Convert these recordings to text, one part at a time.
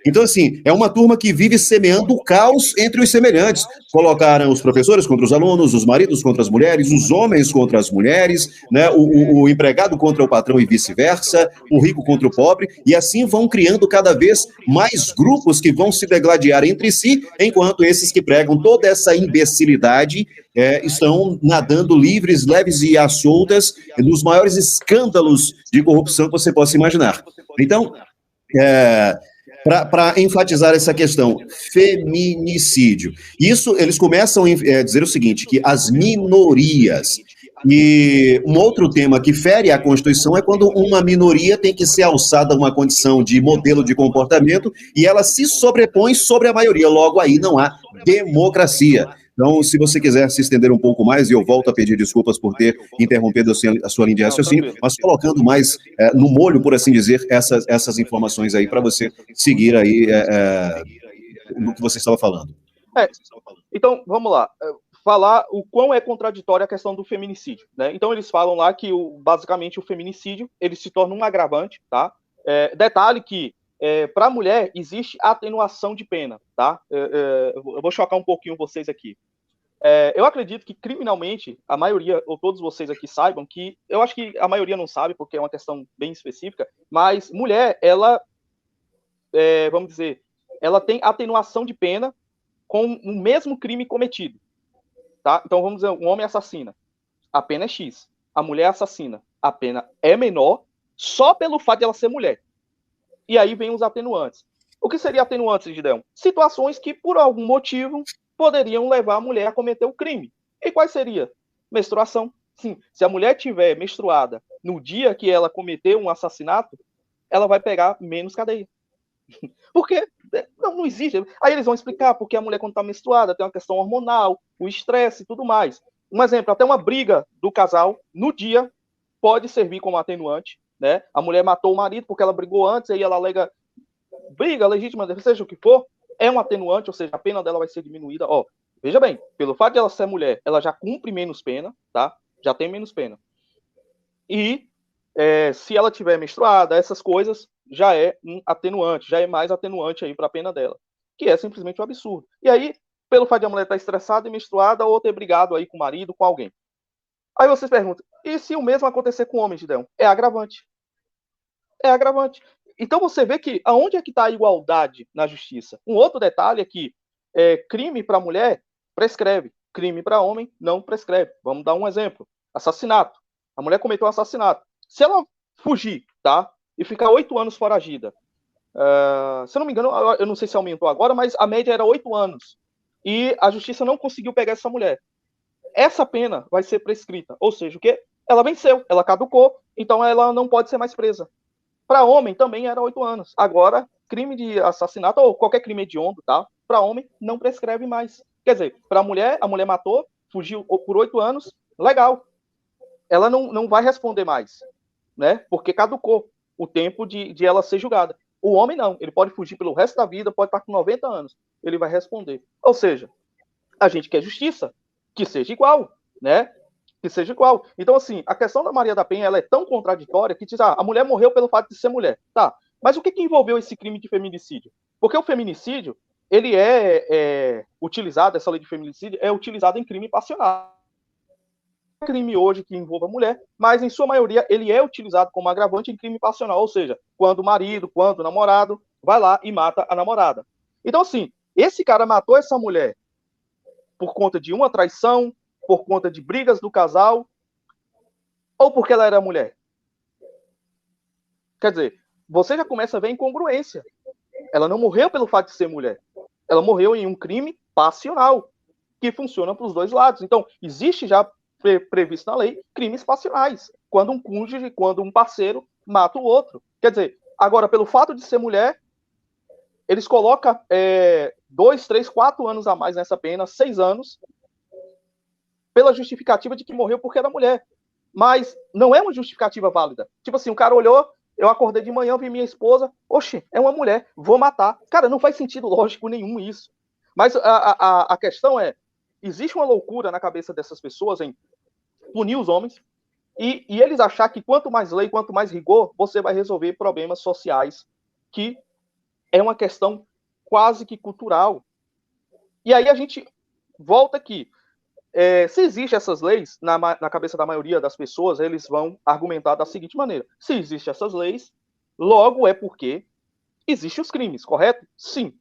Então, assim, é uma turma que vive semeando o caos entre os semelhantes. Colocaram os professores contra os alunos, os maridos contra as mulheres, os homens contra as mulheres, né? O empregado contra o patrão e vice-versa, o rico contra o pobre, e assim vão criando cada vez mais grupos que vão se degladiar entre si, enquanto esses que pregam toda essa imbecilidade estão nadando livres, leves e à soltas nos maiores escândalos de corrupção que você possa imaginar. Então, para enfatizar essa questão, feminicídio. Isso, eles começam a dizer o seguinte, que as minorias, e um outro tema que fere a Constituição é quando uma minoria tem que ser alçada a uma condição de modelo de comportamento e ela se sobrepõe sobre a maioria, logo aí não há democracia. Então, se você quiser se estender um pouco mais, e eu volto a pedir desculpas por ter interrompido a sua linha de raciocínio, mas colocando mais no molho, por assim dizer, essas informações aí para você seguir aí no que você estava falando. Então, vamos lá. Falar o quão é contraditória a questão do feminicídio, né? Então, eles falam lá que, basicamente, o feminicídio, ele se torna um agravante, tá? Detalhe que para a mulher, existe atenuação de pena, tá? Eu vou chocar um pouquinho vocês aqui. Eu acredito que, criminalmente, a maioria, ou todos vocês aqui saibam que, eu acho que a maioria não sabe, porque é uma questão bem específica, mas mulher, ela, vamos dizer, ela tem atenuação de pena com o mesmo crime cometido, tá? Então, vamos dizer, um homem assassina, a pena é X. A mulher assassina, a pena é menor, só pelo fato de ela ser mulher. E aí vem os atenuantes. O que seria atenuantes, Gideão? Situações que, por algum motivo, poderiam levar a mulher a cometer o crime. E quais seria? Menstruação. Sim, se a mulher tiver menstruada no dia que ela cometeu um assassinato, ela vai pegar menos cadeia. Porque não existe. Aí eles vão explicar porque a mulher, quando está menstruada, tem uma questão hormonal, o estresse e tudo mais. Um exemplo, até uma briga do casal no dia pode servir como atenuante. Né? A mulher matou o marido porque ela brigou antes, aí ela alega briga legítima, seja o que for, é um atenuante, ou seja, a pena dela vai ser diminuída. Veja bem, pelo fato de ela ser mulher, ela já cumpre menos pena, tá? Já tem menos pena. E se ela tiver menstruada, essas coisas já é um atenuante, já é mais atenuante aí para a pena dela, que é simplesmente um absurdo. E aí, pelo fato de a mulher estar estressada e menstruada ou ter brigado aí com o marido, com alguém. Aí vocês perguntam, e se o mesmo acontecer com o homem, Gideão? É agravante. É agravante. Então você vê que aonde é que está a igualdade na justiça? Um outro detalhe é que crime para mulher prescreve, crime para homem não prescreve. Vamos dar um exemplo. Assassinato. A mulher cometeu um assassinato. Se ela fugir, tá? E ficar 8 anos foragida, se eu não me engano, eu não sei se aumentou agora, mas a média era 8 anos. E a justiça não conseguiu pegar essa mulher. Essa pena vai ser prescrita. Ou seja, o quê? Ela venceu, ela caducou, então ela não pode ser mais presa. Para homem também era 8 anos. Agora, crime de assassinato ou qualquer crime hediondo, tá? Para homem não prescreve mais. Quer dizer, para a mulher matou, fugiu por 8 anos, legal. Ela não vai responder mais, né? Porque caducou o tempo de ela ser julgada. O homem não, ele pode fugir pelo resto da vida, pode estar com 90 anos, ele vai responder. Ou seja, a gente quer justiça, que seja igual, né? Que seja igual. Então, assim, a questão da Maria da Penha, ela é tão contraditória que diz, a mulher morreu pelo fato de ser mulher. Tá, mas o que envolveu esse crime de feminicídio? Porque o feminicídio, ele é utilizado, essa lei de feminicídio, é utilizada em crime passional. Crime hoje que envolva a mulher, mas em sua maioria ele é utilizado como agravante em crime passional, ou seja, quando o marido, quando o namorado vai lá e mata a namorada. Então, assim, esse cara matou essa mulher por conta de uma traição, por conta de brigas do casal, ou porque ela era mulher? Quer dizer, você já começa a ver incongruência. Ela não morreu pelo fato de ser mulher. Ela morreu em um crime passional, que funciona para os dois lados. Então, existe já previsto na lei crimes passionais, quando um cônjuge, quando um parceiro mata o outro. Quer dizer, agora, pelo fato de ser mulher, eles colocam 2, 3, 4 anos a mais nessa pena, 6 anos, pela justificativa de que morreu porque era mulher. Mas não é uma justificativa válida. Tipo assim, o cara olhou, eu acordei de manhã, vi minha esposa, oxe, é uma mulher, vou matar. Cara, não faz sentido lógico nenhum isso. Mas a questão é, existe uma loucura na cabeça dessas pessoas em punir os homens e eles achar que quanto mais lei, quanto mais rigor, você vai resolver problemas sociais que é uma questão quase que cultural. E aí a gente volta aqui. Se existem essas leis, na cabeça da maioria das pessoas, eles vão argumentar da seguinte maneira: se existem essas leis, logo é porque existem os crimes, correto? Sim.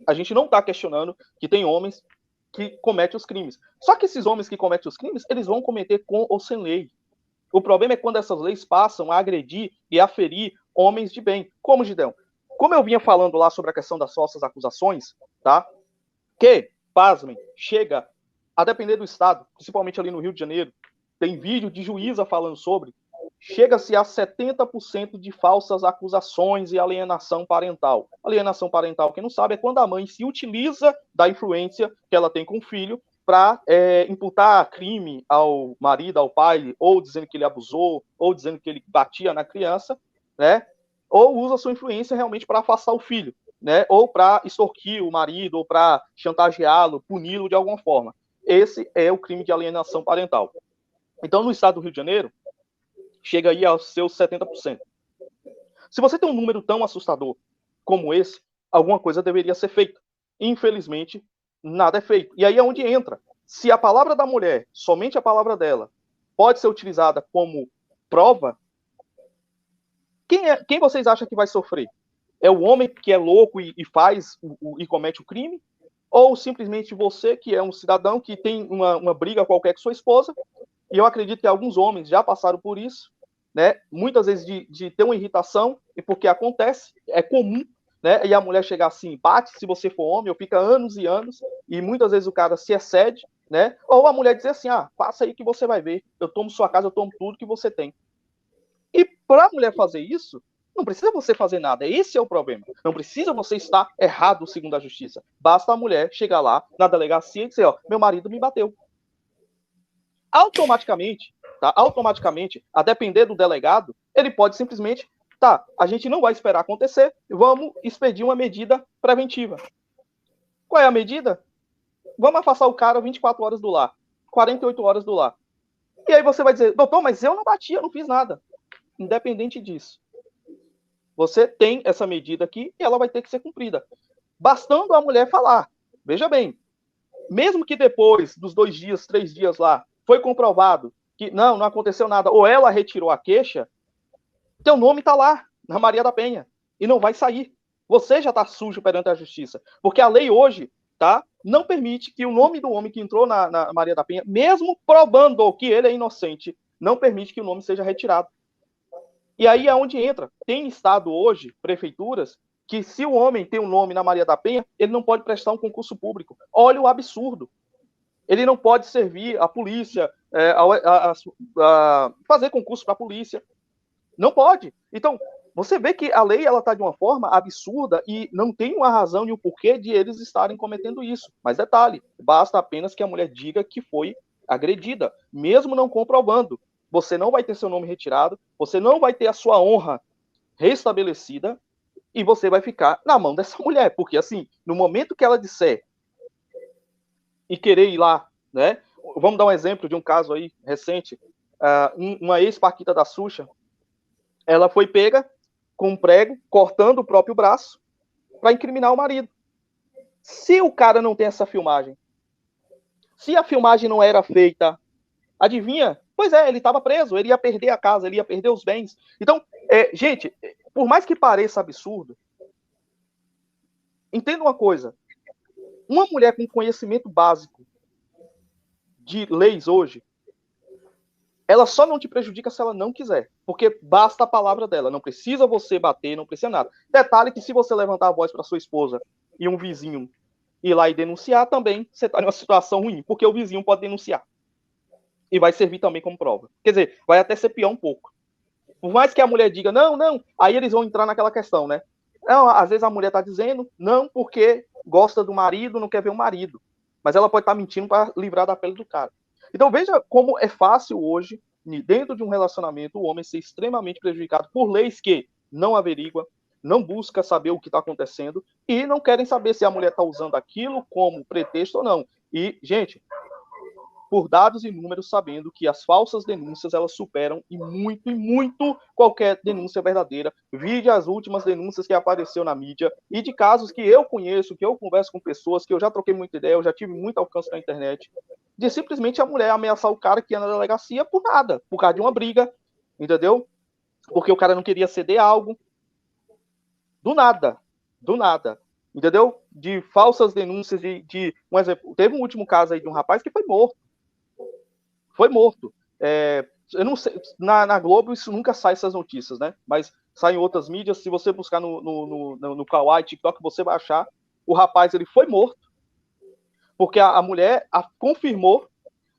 A gente não está questionando que tem homens que cometem os crimes. Só que esses homens que cometem os crimes, eles vão cometer com ou sem lei. O problema é quando essas leis passam a agredir e a ferir homens de bem. Como, Gideão? Como eu vinha falando lá sobre a questão das falsas acusações, tá? Que, pasmem, chega a depender do estado, principalmente ali no Rio de Janeiro, tem vídeo de juíza falando sobre, chega-se a 70% de falsas acusações e alienação parental. Alienação parental, quem não sabe, é quando a mãe se utiliza da influência que ela tem com o filho para imputar crime ao marido, ao pai, ou dizendo que ele abusou, ou dizendo que ele batia na criança, né? Ou usa sua influência realmente para afastar o filho, né? Ou para extorquir o marido, ou para chantageá-lo, puni-lo de alguma forma. Esse é o crime de alienação parental. Então, no estado do Rio de Janeiro, chega aí aos seus 70%. Se você tem um número tão assustador como esse, alguma coisa deveria ser feita. Infelizmente, nada é feito. E aí é onde entra. Se a palavra da mulher, somente a palavra dela, pode ser utilizada como prova, quem vocês acham que vai sofrer? É o homem que é louco e comete o crime? Ou simplesmente você, que é um cidadão que tem uma briga qualquer com sua esposa, e eu acredito que alguns homens já passaram por isso, né? Muitas vezes de ter uma irritação, e porque acontece, é comum, né? E a mulher chegar assim, bate se você for homem, ou fica anos e anos, e muitas vezes o cara se excede, né? Ou a mulher dizer assim, passa aí que você vai ver, eu tomo sua casa, eu tomo tudo que você tem. E para a mulher fazer isso, não precisa você fazer nada. Esse é o problema. Não precisa você estar errado segundo a justiça. Basta a mulher chegar lá na delegacia e dizer, meu marido me bateu. Automaticamente, a depender do delegado, ele pode simplesmente, a gente não vai esperar acontecer, vamos expedir uma medida preventiva. Qual é a medida? Vamos afastar o cara 24 horas do lar, 48 horas do lar. E aí você vai dizer, doutor, mas eu não bati, eu não fiz nada. Independente disso, você tem essa medida aqui e ela vai ter que ser cumprida. Bastando a mulher falar. Veja bem, mesmo que depois dos 2 dias, 3 dias lá, foi comprovado que não aconteceu nada, ou ela retirou a queixa, teu nome está lá, na Maria da Penha, e não vai sair. Você já está sujo perante a justiça. Porque a lei hoje, não permite que o nome do homem que entrou na Maria da Penha, mesmo provando que ele é inocente, não permite que o nome seja retirado. E aí é onde entra. Tem estado hoje, prefeituras, que se o homem tem um nome na Maria da Penha, ele não pode prestar um concurso público. Olha o absurdo. Ele não pode servir a polícia, fazer concurso para a polícia. Não pode. Então, você vê que a lei está de uma forma absurda e não tem uma razão e um porquê de eles estarem cometendo isso. Mas detalhe, basta apenas que a mulher diga que foi agredida, mesmo não comprovando. Você não vai ter seu nome retirado, você não vai ter a sua honra restabelecida e você vai ficar na mão dessa mulher. Porque, assim, no momento que ela disser e querer ir lá, né? Vamos dar um exemplo de um caso aí recente. Uma ex-paquita da Xuxa, ela foi pega com um prego, cortando o próprio braço para incriminar o marido. Se o cara não tem essa filmagem, se a filmagem não era feita, adivinha? Pois é, ele estava preso, ele ia perder a casa, ele ia perder os bens. Então, gente, por mais que pareça absurdo, entenda uma coisa. Uma mulher com conhecimento básico de leis hoje, ela só não te prejudica se ela não quiser. Porque basta a palavra dela. Não precisa você bater, não precisa nada. Detalhe que se você levantar a voz para sua esposa e um vizinho ir lá e denunciar, também você está em uma situação ruim. Porque o vizinho pode denunciar. E vai servir também como prova. Quer dizer, vai até ser pior um pouco. Por mais que a mulher diga, não, aí eles vão entrar naquela questão, né? Não, às vezes a mulher está dizendo, não porque gosta do marido, não quer ver o marido. Mas ela pode estar mentindo para livrar da pele do cara. Então veja como é fácil hoje, dentro de um relacionamento, o homem ser extremamente prejudicado por leis que não averigua, não busca saber o que está acontecendo e não querem saber se a mulher está usando aquilo como pretexto ou não. E, gente, por dados e números, sabendo que as falsas denúncias, elas superam e muito qualquer denúncia verdadeira. Vide as últimas denúncias que apareceu na mídia e de casos que eu conheço, que eu converso com pessoas, que eu já troquei muita ideia, eu já tive muito alcance na internet, de simplesmente a mulher ameaçar o cara que ia na delegacia por nada, por causa de uma briga, entendeu? Porque o cara não queria ceder algo. Do nada, entendeu? De falsas denúncias, um exemplo, teve um último caso aí de um rapaz que foi morto. Eu não sei, na Globo isso nunca sai essas notícias, né? Mas sai em outras mídias, se você buscar no Kawaii, TikTok, você vai achar, o rapaz, ele foi morto, porque a mulher confirmou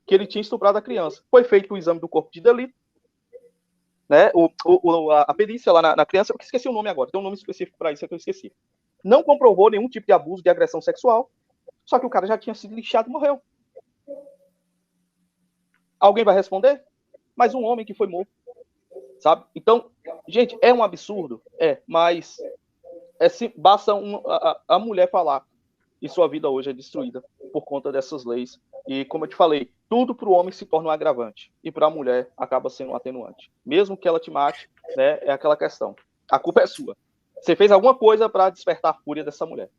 que ele tinha estuprado a criança. Foi feito o exame do corpo de delito, né? A perícia lá na criança, eu esqueci o nome agora, tem um nome específico para isso que eu esqueci. Não comprovou nenhum tipo de abuso, de agressão sexual, só que o cara já tinha sido lixado e morreu. Alguém vai responder? Mas um homem que foi morto, sabe? Então, gente, é um absurdo? Mas basta a mulher falar e sua vida hoje é destruída por conta dessas leis. E, como eu te falei, tudo para o homem se torna um agravante e para a mulher acaba sendo um atenuante. Mesmo que ela te mate, né, é aquela questão. A culpa é sua. Você fez alguma coisa para despertar a fúria dessa mulher.